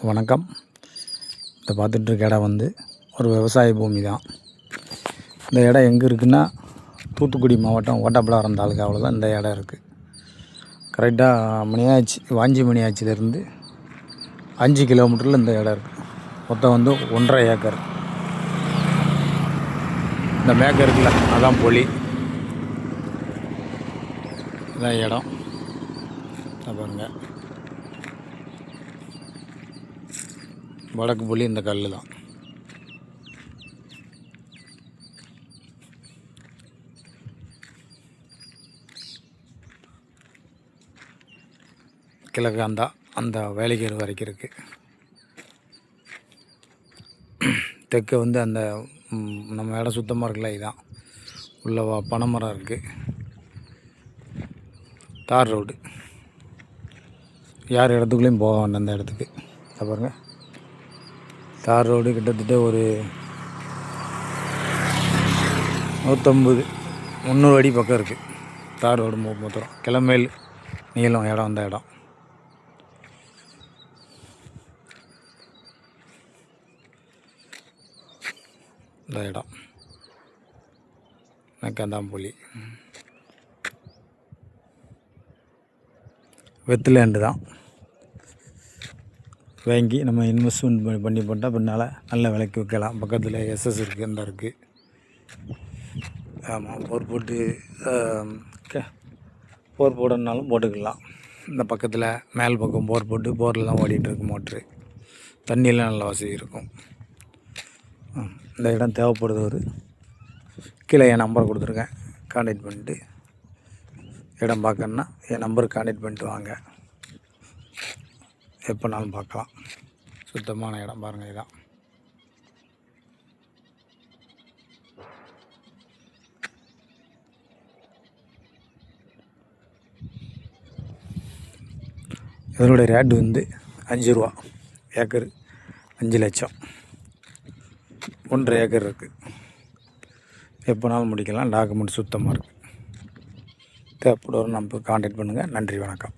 வணக்கம். இதை பார்த்துட்ருக்க இடம் வந்து ஒரு விவசாய பூமி தான். இந்த இடம் எங்கே இருக்குன்னா, தூத்துக்குடி மாவட்டம் ஓட்டப்பிடாரம் தாலுக்காவில் தான் இந்த இடம் இருக்குது. கரெக்டாக வாஞ்சி மணியாச்சிலேருந்து 5 கிலோமீட்டரில் இந்த இடம் இருக்குது. மொத்தம் வந்து 1.5 ஏக்கர். இந்த மேற்கு இருக்குல்ல, அதான் பொலி, இதான் இடம். பாருங்கள், வடக்கு புள்ளி இந்த கல் தான். கிழக்கு அந்த வேலைக்கேறு வரைக்கும் இருக்குது. தெற்கு வந்து அந்த நம்ம இடம் சுத்தமாக இருக்குல்ல, இதுதான் உள்ள பனைமரம் இருக்குது. தார் ரோடு, யார் இடத்துக்குள்ளேயும் போக வேண்டாம். அந்த இடத்துக்கு பாருங்கள், தார் ரோடு கிட்டத்தட்ட ஒரு 150-300 அடி பக்கம் இருக்குது. தார் ரோடு மொத்தம் கிளம்பேல் நீளம் இடம். அந்த இடம் இந்த இடம் நக்கந்தாம்புலி வெத்துலேண்டு தான். வாங்கி நம்ம இன்வெஸ்ட்மெண்ட் பண்ணி போட்டால் பின்னால் நல்ல விலைக்கு விற்கலாம். பக்கத்தில் எஸ்எஸ் இருக்குது, இந்த இருக்குது. ஆமாம், போர் போடணுன்னாலும் போட்டுக்கலாம். இந்த பக்கத்தில் மேல் பக்கம் போர் போட்டு போரில் தான் ஓடிட்டுருக்கு மோட்ரு. தண்ணியெல்லாம் நல்ல வசதி இருக்கும். இந்த இடம் தேவைப்படுது. கீழே என் நம்பர் கொடுத்துருக்கேன், கான்டாக்ட் பண்ணிட்டு இடம் பார்க்கணுன்னா என் நம்பருக்கு கான்டாக்ட் பண்ணிட்டு வாங்க. எப்போனாலும் பார்க்கலாம். சுத்தமான இடம் பாருங்கள். இதுதான் இதனுடைய ரேட்டு வந்து 5 ரூபா ஏக்கர், 5 லட்சம். 1.5 ஏக்கர் இருக்குது. எப்போனாலும் முடிக்கலாம். டாக்குமெண்ட் சுத்தமாக இருக்குது. தேவைப்படுற நம்பருக்கு கான்டாக்ட் பண்ணுங்கள். நன்றி, வணக்கம்.